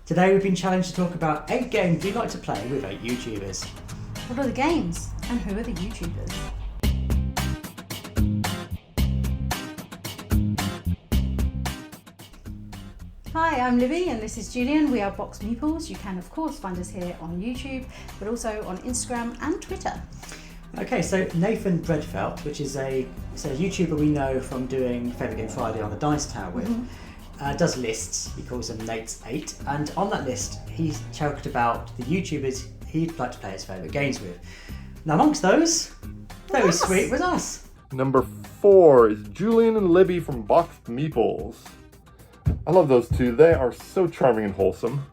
Today we've been challenged to talk about 8 games you'd like to play with 8 YouTubers. What are the games and who are the YouTubers? Hi, I'm Libby and this is Julian. We are BoxedMeeples. You can of course find us here on YouTube, but also on Instagram and Twitter. Okay, so Nathan Breadfelt, which is a YouTuber we know from doing Favourite Game Friday on the Dice Tower with, does lists. He calls them Nate's8, and on that list he's talked about the YouTubers he'd like to play his favourite games with. Now amongst those, very sweet was us. Number 4 is Julian and Libby from BoxedMeeples. I love those two. They are so charming and wholesome.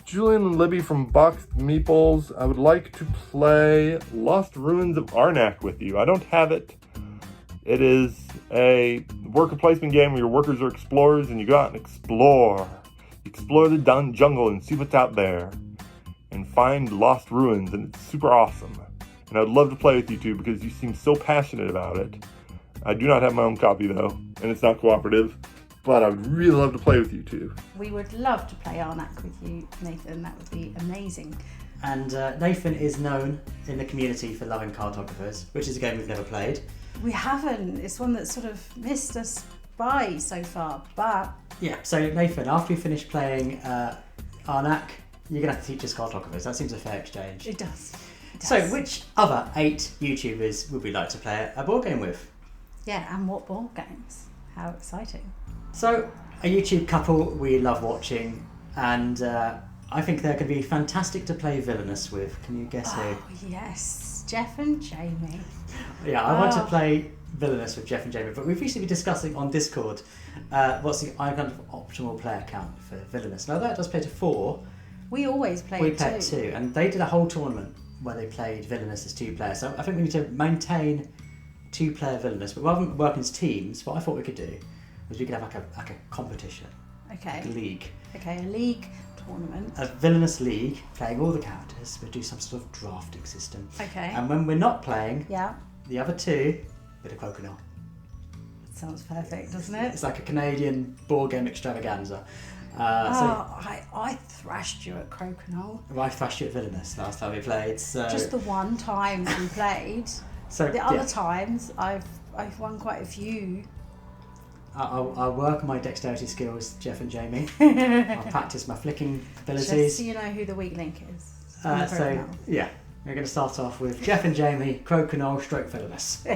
Julian and Libby from BoxedMeeples, I would like to play Lost Ruins of Arnak with you. I don't have it. It is a worker placement game where your workers are explorers and you go out and explore. Explore the jungle and see what's out there. And find lost ruins, and it's super awesome. And I would love to play with you two because you seem so passionate about it. I do not have my own copy though, and it's not cooperative. But I would really love to play with you two. We would love to play Arnak with you, Nathan. That would be amazing. And Nathan is known in the community for loving cartographers, which is a game we've never played. We haven't. It's one that sort of missed us by so far, but... Yeah, so Nathan, after we finish playing Arnak, you're going to have to teach us cartographers. That seems a fair exchange. It does. So, which other 8 YouTubers would we like to play a board game with? Yeah, and what board games? How exciting. So, a YouTube couple we love watching, and I think they're going to be fantastic to play Villainous with. Can you guess who? Oh, yes. Jeff and Jamie. Yeah, I want to play Villainous with Jeff and Jamie, but we've recently been discussing on Discord what's the kind of optimal player count for Villainous. Now, that does play to 4. We always play We played 2, and they did a whole tournament where they played Villainous as 2 players. So I think we need to maintain 2-player Villainous, but rather than working as teams, what I thought we could do was we could have like a competition, Okay. like a league. Okay, a league tournament. A Villainous league, playing all the characters. We'll do some sort of drafting system. Okay. And when we're not playing, Yeah. the other 2, bit of Crokinole. Sounds perfect, doesn't it? It's like a Canadian board game extravaganza. I thrashed you at Crokinole. I thrashed you at Villainous last time we played. So Just the one time we played. so The other times, I've won quite a few. I'll work on my dexterity skills, Jeff and Jamie. I'll practice my flicking abilities. Just so you know who the weak link is. So yeah, we're going to start off with Jeff and Jamie, Crokinole, stroke Villainous.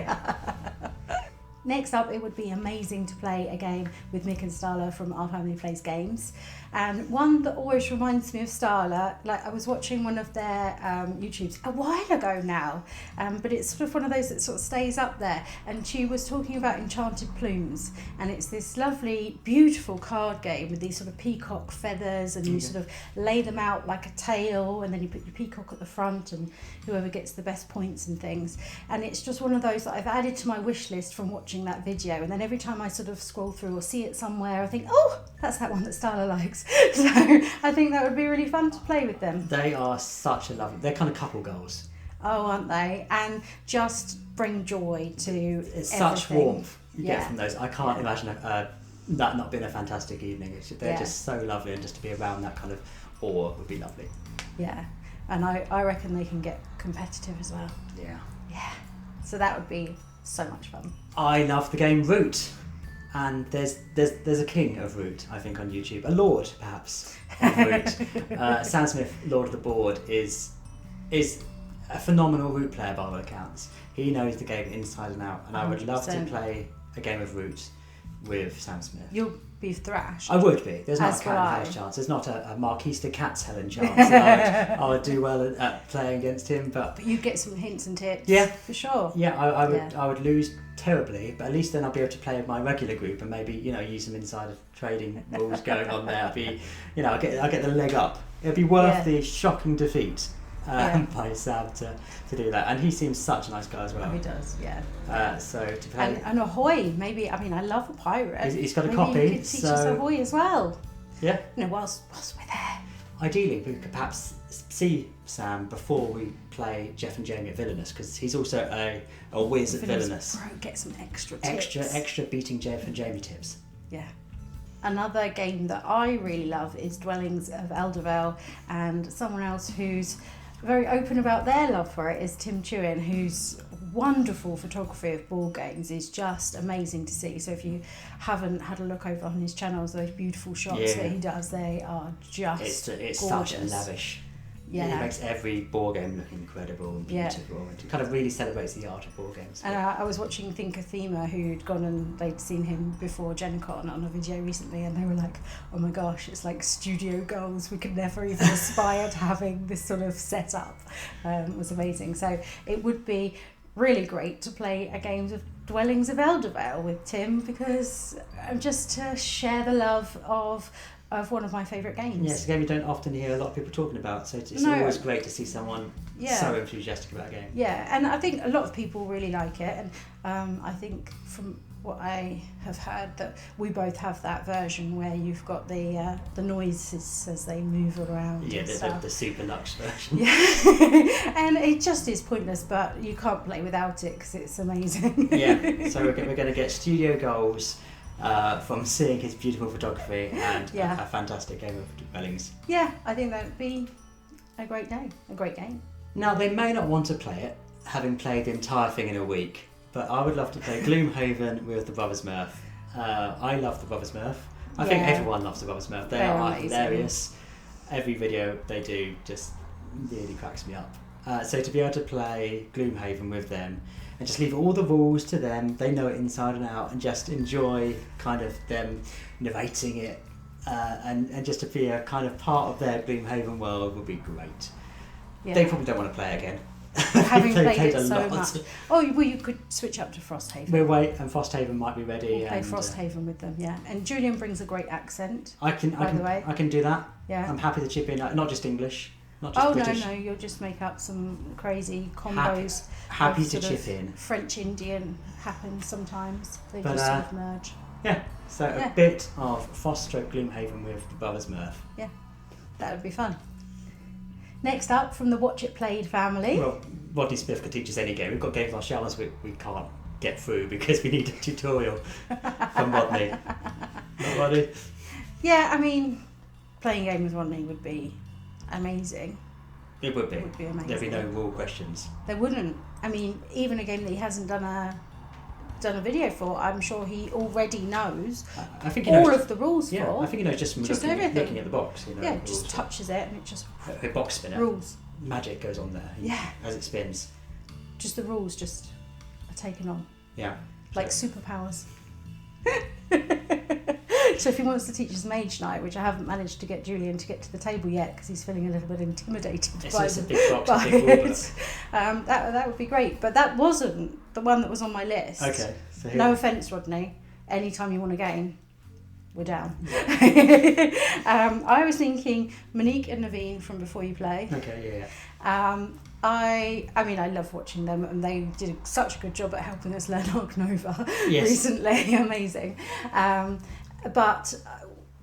Next up, it would be amazing to play a game with Mick and Starla from Our Family Plays Games. And one that always reminds me of Starla, like I was watching one of their YouTubes a while ago now, but it's sort of one of those that sort of stays up there. And she was talking about Enchanted Plumes, and it's this lovely, beautiful card game with these sort of peacock feathers, and you sort of lay them out like a tail, and then you put your peacock at the front, and whoever gets the best points and things. And it's just one of those that I've added to my wish list from watching that video, and then every time I sort of scroll through or see it somewhere, I think, oh, that's that one that Starla likes. So I think that would be really fun to play with them. They are such a lovely. They're kind of couple goals. Oh, aren't they? And just bring joy to It's everything. such warmth you get from those. I can't imagine that not being a fantastic evening. They're just so lovely, and just to be around that kind of awe would be lovely. Yeah, and I reckon they can get competitive as well. Yeah. Yeah, so that would be so much fun. I love the game Root, and there's a king of Root, I think, on YouTube, a lord perhaps of Root. Sam Smith, Lord of the Board, is a phenomenal Root player by all accounts. He knows the game inside and out, and I would love to 100%. play a game of Root with Sam Smith. You'll be thrashed. I would be. There's not As a cat will and I. Hell's chance. There's not a Marquise de Cat's-Helen chance that I would do well at playing against him. But But you'd get some hints and tips. Yeah. For sure. yeah, I would lose terribly. But at least then I'll be able to play with my regular group and maybe use some insider trading rules going on there. I'll get the leg up. It'd be worth the shocking defeat by Sam to do that. And he seems such a nice guy as well. Oh, he does. Yeah. So to play. And Ahoy, maybe. I mean, I love a pirate. He's got a maybe copy. You could teach us Ahoy as well. Yeah. Whilst we're there. Ideally, we could perhaps see Sam before we play Jeff and Jamie at Villainous, because he's also a whiz at Villainous. Get some extra tips. Extra beating Jeff and Jamie tips. Yeah. another game that I really love is Dwellings of Eldervale, and someone else who's very open about their love for it is Tim Chuon, whose wonderful photography of board games is just amazing to see. So if you haven't had a look over on his channels, those beautiful shots that he does, they are just it's gorgeous. such a lavish. Yeah. It makes every board game look incredible and beautiful. And it kind of really celebrates the art of board games. And I was watching Thinker Thema, who'd gone and they'd seen him before Gen Con on a video recently, and they were like, oh my gosh, it's like studio goals. We could never even aspire to having this sort of setup. It was amazing. So it would be really great to play a game of Dwellings of Eldervale with Tim, because just to share the love of one of my favourite games. Yeah, it's a game you don't often hear a lot of people talking about, so it's always great to see someone so enthusiastic about a game. Yeah, and I think a lot of people really like it, and I think from what I have heard that we both have that version where you've got the noises as they move around. Yeah, the super luxe version. Yeah, and it just is pointless, but you can't play without it because it's amazing. Yeah, so we're going to get studio goals from seeing his beautiful photography and a fantastic game of Dwellings. Yeah, I think that would be a great day, a great game. Now, they may not want to play it, having played the entire thing in a week, but I would love to play Gloomhaven with the Brothers Murph. I love the Brothers Murph. I think everyone loves the Brothers Murph. They are hilarious. Every video they do just really cracks me up. So to be able to play Gloomhaven with them and just leave all the rules to them, they know it inside and out, and just enjoy kind of them narrating it, and just to be a kind of part of their Gloomhaven world would be great. Yeah. They probably don't want to play again. Having played it so much. Oh, well, you could switch up to Frosthaven. We'll wait, and Frosthaven might be ready. We'll play Frosthaven with them, yeah. And Julian brings a great accent. I can do that. Yeah. I'm happy to chip in, not just English. Not just British. No, you'll just make up some crazy combos. Happy to chip in. French Indian happens sometimes. They just sort of merge. Yeah, so a bit of Foster Gloomhaven with the Brothers Murph. Yeah, that would be fun. Next up, from the Watch It Played family. Well, Rodney Smith could teach us any game. We've got games on shelves we can't get through because we need a tutorial from Rodney. Not Rodney? Yeah, I mean, playing a game with Rodney would be amazing. It would be. It would be amazing. There'd be no rule questions. There wouldn't. I mean, even a game that he hasn't done a video for, I'm sure he already knows I think all of the rules for. I think he knows just from looking at the box. Just touches it and it just... A box spinner. Rules. Magic goes on there as it spins. Just the rules just are taken on. Yeah. Like superpowers. So if he wants to teach us Mage Knight, which I haven't managed to get Julian to get to the table yet because he's feeling a little bit intimidated by a big box, a big rule book. That would be great, but that wasn't the one that was on my list. Okay. So no offence, Rodney. Anytime you want a game, we're down. I was thinking Monique and Naveen from Before You Play. Okay, yeah. I mean, I love watching them, and they did such a good job at helping us learn Ark Nova recently. Amazing. But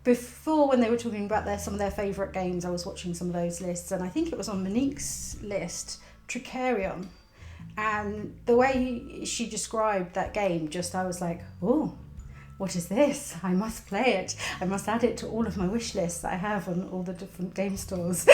before, when they were talking about some of their favourite games, I was watching some of those lists, and I think it was on Monique's list, Tricarion. And the way she described that game, I was like, oh, what is this? I must play it. I must add it to all of my wish lists that I have on all the different game stores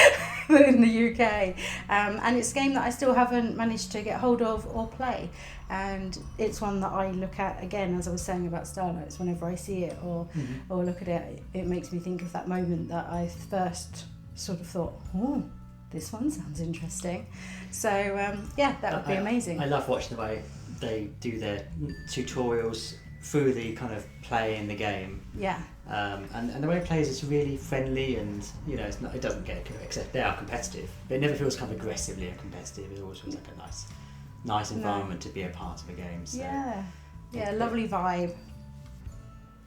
in the UK. And it's a game that I still haven't managed to get hold of or play. And it's one that I look at, again, as I was saying about Starlights, whenever I see it or look at it, it makes me think of that moment that I first sort of thought, oh, this one sounds interesting. So, that would be amazing. I love watching the way they do their tutorials through the kind of play in the game. Yeah. And the way it plays is really friendly, and it doesn't get except they are competitive, but it never feels kind of aggressively competitive. It always feels like a nice environment to be a part of a game. So lovely vibe.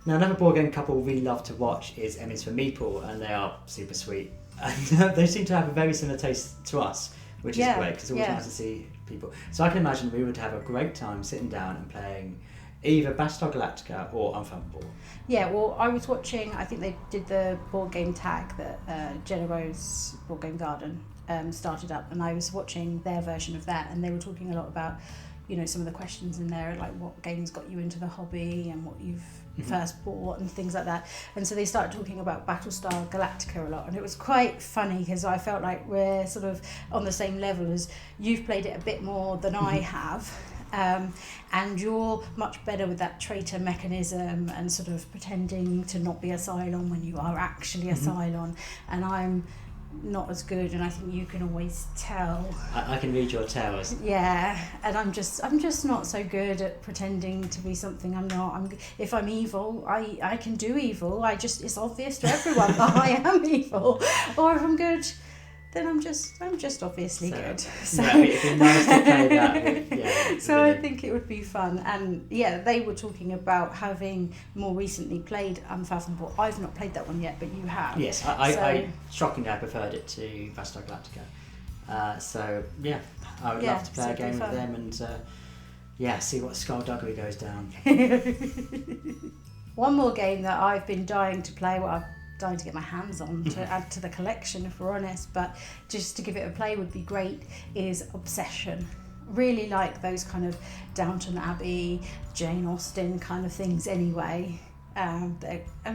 Now, another board game couple we love to watch is Emmys for Meeple, and they are super sweet. And they seem to have a very similar taste to us, which is great, because it's always nice to see people. So I can imagine we would have a great time sitting down and playing either Battlestar Galactica or Unfathomable. Yeah, well, I was watching, I think they did the board game tag that Jenna Rose Board Game Garden started up, and I was watching their version of that, and they were talking a lot about, some of the questions in there, like what games got you into the hobby and what you've first bought and things like that. And so they started talking about Battlestar Galactica a lot, and it was quite funny because I felt like we're sort of on the same level as you've played it a bit more than I have. And you're much better with that traitor mechanism and sort of pretending to not be a Cylon when you are actually a Cylon, and I'm not as good, and I think you can always tell. I can read your tells. Yeah, and I'm just not so good at pretending to be something I'm not. If I'm evil, I can do evil. It's obvious to everyone that I am evil. Or if I'm good, then I'm just obviously good. So yeah, it'd be nice to play that. So I think it would be fun. And yeah, they were talking about having more recently played Unfathomable. I've not played that one yet, but you have. Yes, I shockingly I preferred it to Battlestar Galactica. So yeah, I would love to play a game with them and see what skullduggery goes down. One more game that I've been dying to play, dying to get my hands on to add to the collection, if we're honest, but just to give it a play would be great, is Obsession. Really like those kind of Downton Abbey, Jane Austen kind of things anyway.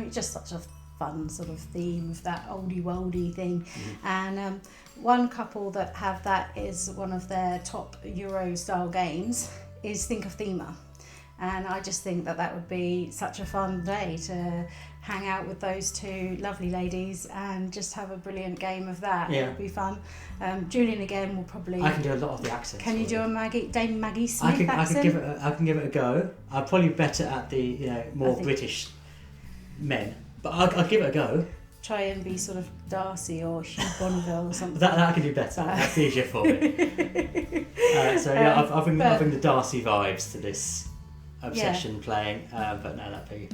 Just such a fun sort of theme of that oldie worldy thing. And one couple that have that is one of their top Euro style games is Think of Thema. And I just think that would be such a fun day to hang out with those two lovely ladies and just have a brilliant game of that. It would be fun. Julian again will probably. I can do a lot of the accents. Can you do a Dame Maggie Smith accent? I can give it a go. I'm probably better at the more British men, but I'll give it a go. Try and be sort of Darcy or Hugh Bonneville or something. That I can do better. That's easier for me. I'll bring the Darcy vibes to this Obsession playing, but no, that'd be.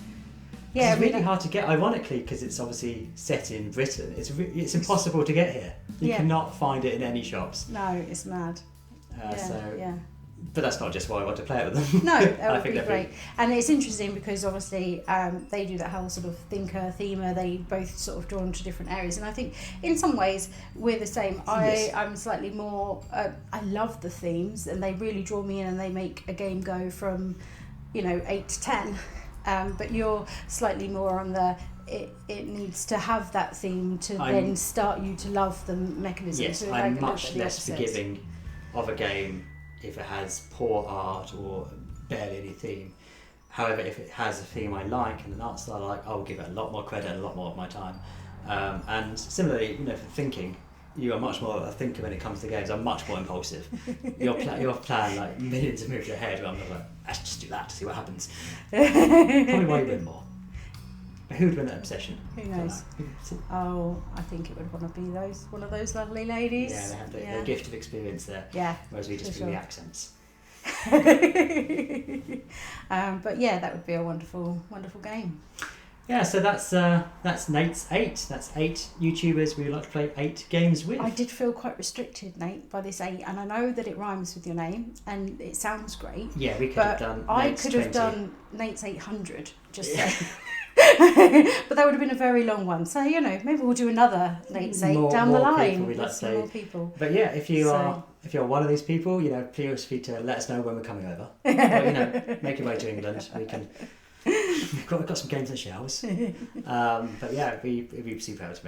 Yeah, it's really hard to get. Ironically, because it's obviously set in Britain, it's impossible to get here. You cannot find it in any shops. No, it's mad. But that's not just why I want to play it with them. No, that would be great. And it's interesting because obviously they do that whole sort of thinker thema. They both sort of drawn to different areas, and I think in some ways we're the same. I'm slightly more. I love the themes, and they really draw me in, and they make a game go from 8 to 10. But you're slightly more on the it needs to have that theme to then start you to love the mechanism. Yes, so I'm much less forgiving of a game if it has poor art or barely any theme. However, if it has a theme I like and an art style I like, I'll give it a lot more credit and a lot more of my time. And similarly, for thinking, you are much more of a thinker when it comes to games. I'm much more impulsive. You're planning like millions of moves ahead, where I'm like, let's just do that to see what happens. Probably why you win more. But who would win that Obsession? Who knows? Oh, I think it would want to be one of those lovely ladies. Yeah, they have the gift of experience there. Yeah. Whereas we just do the accents. But yeah, that would be a wonderful, wonderful game. Yeah, so that's Nate's8. That's 8 YouTubers we would like to play 8 games with. I did feel quite restricted, Nate, by this 8, and I know that it rhymes with your name, and it sounds great. Yeah, we could have done. I could have done Nate's 800, just saying. But that would have been a very long one. So maybe we'll do another Nate's 8 down the line with some more people. But yeah, if you're one of these people, feel free to let us know when we're coming over. Or, make your way to England. We can. We've got some games in the shelves. But yeah, it'd be super hard to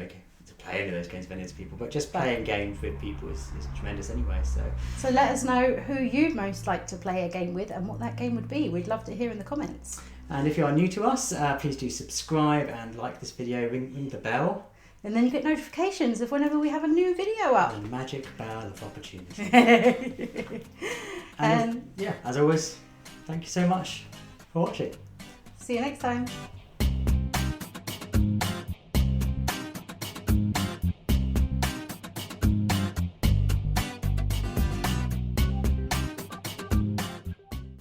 play any of those games with any of those people. But just playing games with people is tremendous anyway. So let us know who you'd most like to play a game with and what that game would be. We'd love to hear in the comments. And if you are new to us, please do subscribe and like this video, ring the bell. And then you get notifications of whenever we have a new video up. The magic bell of opportunity. And as always, thank you so much for watching. See you next time.